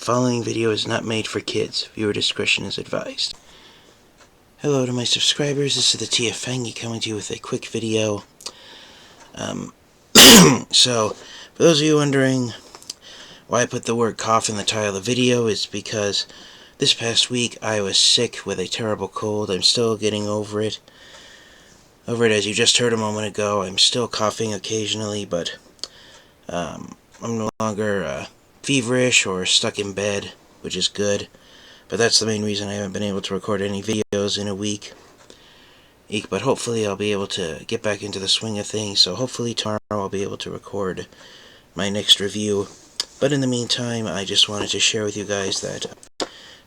following video is not made for kids. Viewer discretion is advised. Hello to my subscribers, this is the TFfangeek coming to you with a quick video. So, for those of you wondering why I put the word cough in the title of the video, it's because this past week I was sick with a terrible cold. I'm still getting over it. As you just heard a moment ago, I'm still coughing occasionally, but I'm no longer feverish or stuck in bed, which is good. But that's the main reason I haven't been able to record any videos in a week. But hopefully I'll be able to get back into the swing of things, so hopefully tomorrow I'll be able to record my next review. But in the meantime, I just wanted to share with you guys that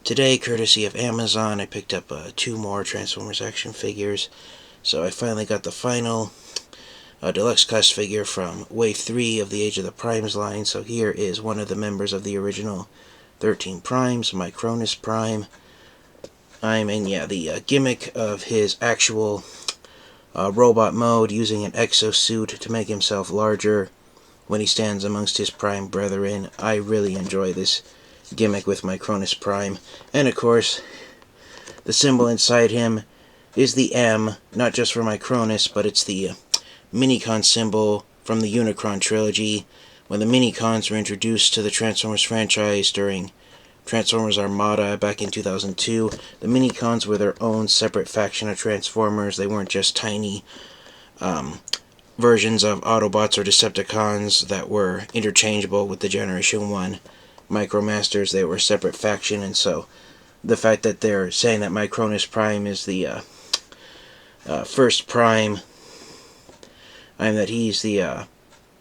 today, courtesy of Amazon, I picked up 2 more Transformers action figures. So I finally got the final deluxe class figure from Wave 3 of the Age of the Primes line. So here is one of the members of the original 13 Primes, Micronus Prime. The gimmick of his actual robot mode, using an exosuit to make himself larger when he stands amongst his Prime brethren. I really enjoy this gimmick with Micronus Prime. And of course, the symbol inside him is the M, not just for Micronus, but it's the Minicon symbol from the Unicron trilogy. When the Minicons were introduced to the Transformers franchise during Transformers Armada back in 2002, the Minicons were their own separate faction of Transformers. They weren't just tiny versions of Autobots or Decepticons that were interchangeable with the Generation 1 Micromasters. They were a separate faction, and so the fact that they're saying that Micronus Prime is the first Prime, and that he's the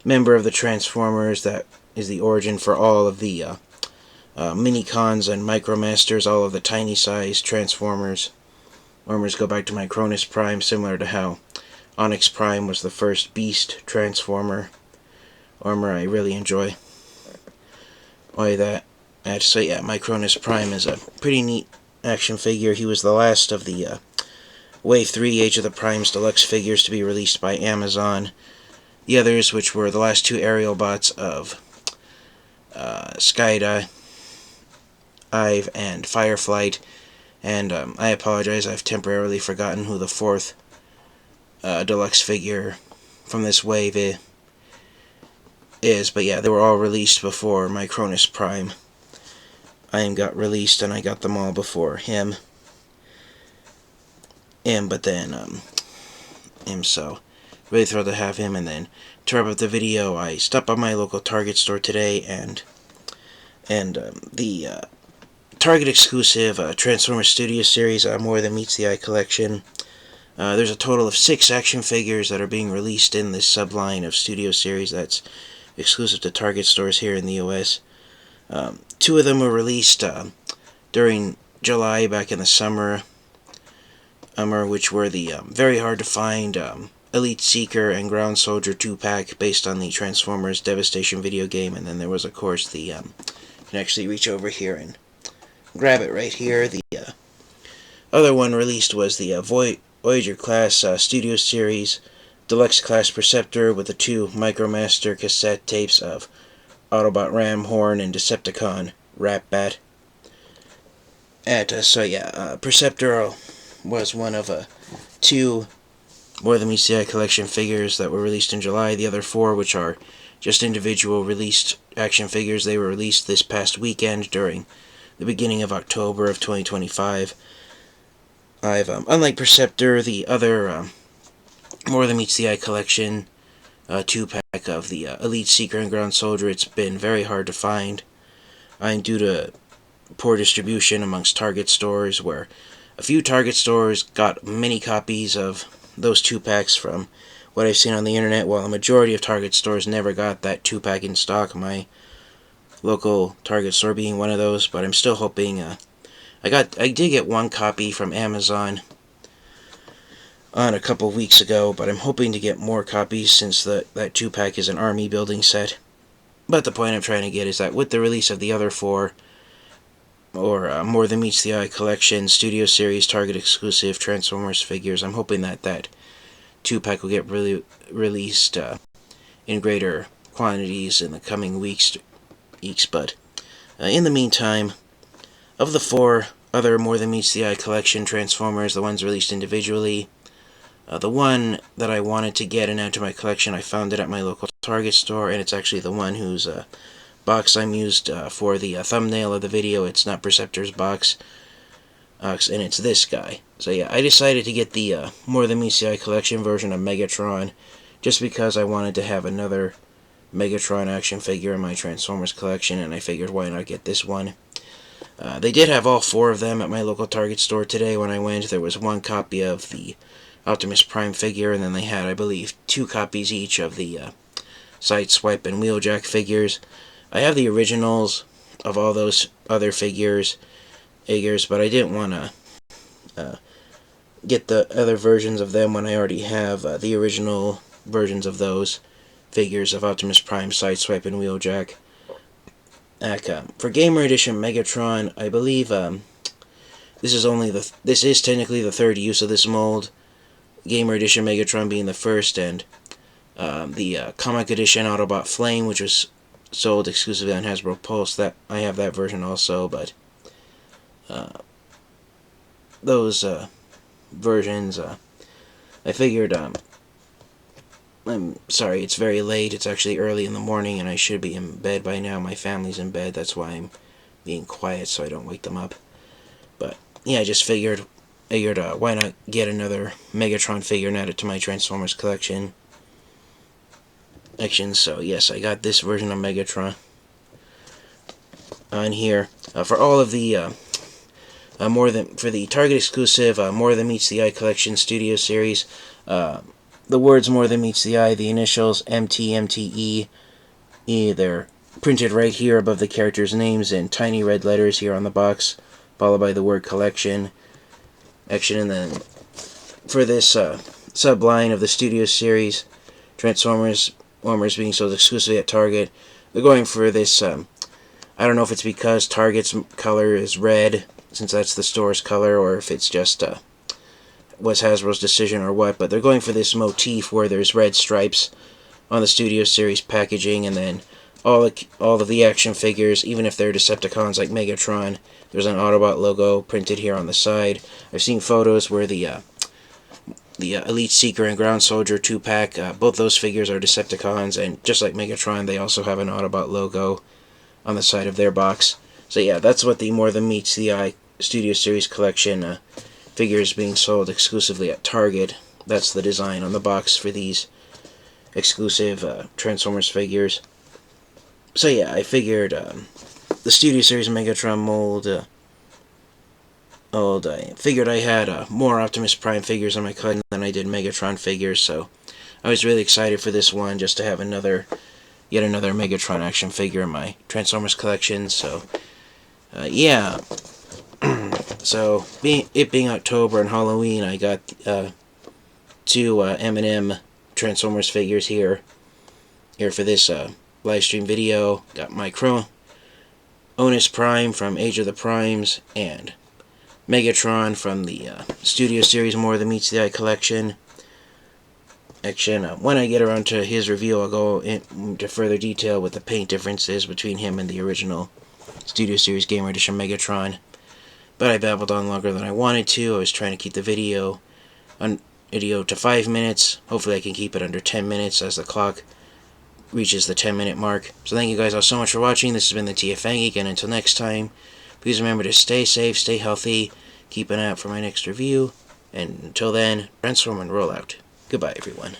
member of the Transformers, that is the origin for all of the Minicons and Micromasters, all of the tiny-sized Transformers. Rumors go back to Micronus Prime, similar to how Onyx Prime was the first Beast Transformer. Armor I really enjoy. So yeah, Micronus Prime is a pretty neat action figure. He was the last of the Wave 3 Age of the Primes deluxe figures to be released by Amazon. The others, which were the last 2 aerial bots of Skydive and Fireflight, and I apologize, I've temporarily forgotten who the 4th deluxe figure from this wave is, but yeah, they were all released before Micronus Prime. Got released, and I got them all before him. So really thrilled to have him. And then to wrap up the video, I stopped by my local Target store today, and the Target exclusive Transformers Studio Series More Than Meets the Eye collection. There's a total of 6 action figures that are being released in this subline of Studio Series that's exclusive to Target stores here in the US. 2 of them were released during July, back in the summer, which were the very hard to find Elite Seeker and Ground Soldier 2-pack based on the Transformers Devastation video game. And then there was, of course, the you can actually reach over here and grab it right here. The other one released was the Voyager class Studio Series Deluxe Class Perceptor with the 2 Micromaster cassette tapes of Autobot Ramhorn and Decepticon Ratbat. Perceptor was one of 2 More Than Meets the Eye collection figures that were released in July. The other 4, which are just individual released action figures, they were released this past weekend during the beginning of October of 2025. Unlike Perceptor, the other More Than Meets the Eye collection 2-pack of the Elite Seeker and Ground Soldier, it's been very hard to find, due to poor distribution amongst Target stores, where a few Target stores got many copies of those 2-packs from what I've seen on the internet, while a majority of Target stores never got that 2-pack in stock, my local Target store being one of those. But I'm still hoping, I did get 1 copy from Amazon on a couple weeks ago, but I'm hoping to get more copies, since that 2-pack is an army building set. But the point I'm trying to get is that with the release of the other 4, or More Than Meets the Eye collection Studio Series Target exclusive Transformers figures, I'm hoping that 2-pack will get released in greater quantities in the coming weeks. But In the meantime, of the 4 other More Than Meets the Eye collection Transformers, the ones released individually, the one that I wanted to get and add to my collection, I found it at my local Target store, and it's actually the one whose box I'm used for the thumbnail of the video. It's not Perceptor's box, and it's this guy. So yeah, I decided to get the More Than Meets the Eye collection version of Megatron, just because I wanted to have another Megatron action figure in my Transformers collection, and I figured why not get this one. They did have all 4 of them at my local Target store today when I went. There was 1 copy of the Optimus Prime figure, and then they had, I believe, 2 copies each of the Sideswipe and Wheeljack figures. I have the originals of all those other figures, but I didn't want to get the other versions of them when I already have the original versions of those figures of Optimus Prime, Sideswipe, and Wheeljack. For Gamer Edition Megatron, I believe this is technically the 3rd use of this mold. Gamer Edition Megatron being the first, and the Comic Edition Autobot Flame, which was sold exclusively on Hasbro Pulse. That I have that version also, but those versions, I figured. I'm sorry, it's very late. It's actually early in the morning, and I should be in bed by now. My family's in bed. That's why I'm being quiet, so I don't wake them up. But yeah, I just figured why not get another Megatron figure and add it to my Transformers collection. So yes, I got this version of Megatron on here. For all of the for the Target exclusive More Than Meets the Eye collection Studio Series, the words More Than Meets the Eye, the initials MTMTE, they're printed right here above the characters' names in tiny red letters here on the box, followed by the word collection. And then for this subline of the Studio Series, Transformers being sold exclusively at Target, they're going for this, I don't know if it's because Target's color is red, since that's the store's color, or if it's just was Hasbro's decision or what, but they're going for this motif where there's red stripes on the Studio Series packaging, and then all of the action figures, even if they're Decepticons like Megatron, there's an Autobot logo printed here on the side. I've seen photos where the Elite Seeker and Ground Soldier 2-pack, both those figures are Decepticons, and just like Megatron, they also have an Autobot logo on the side of their box. So yeah, that's what the More Than Meets the Eye Studio Series collection figures being sold exclusively at Target. That's the design on the box for these exclusive Transformers figures. So yeah, I figured the Studio Series Megatron mold, I figured I had more Optimus Prime figures on my collection than I did Megatron figures, so I was really excited for this one, just to have yet another Megatron action figure in my Transformers collection. So yeah. So, it being October and Halloween, I got 2 M&M Transformers figures here for this live stream video. Got my Onus Prime from Age of the Primes, and Megatron from the Studio Series More Than Meets the Eye collection. When I get around to his review, I'll go into further detail with the paint differences between him and the original Studio Series Gamer Edition Megatron. But I babbled on longer than I wanted to. I was trying to keep the video to 5 minutes. Hopefully I can keep it under 10 minutes as the clock reaches the 10-minute mark. So thank you guys all so much for watching. This has been the TFfangeek, and until next time, please remember to stay safe, stay healthy, keep an eye out for my next review, and until then, transform and roll out. Goodbye, everyone.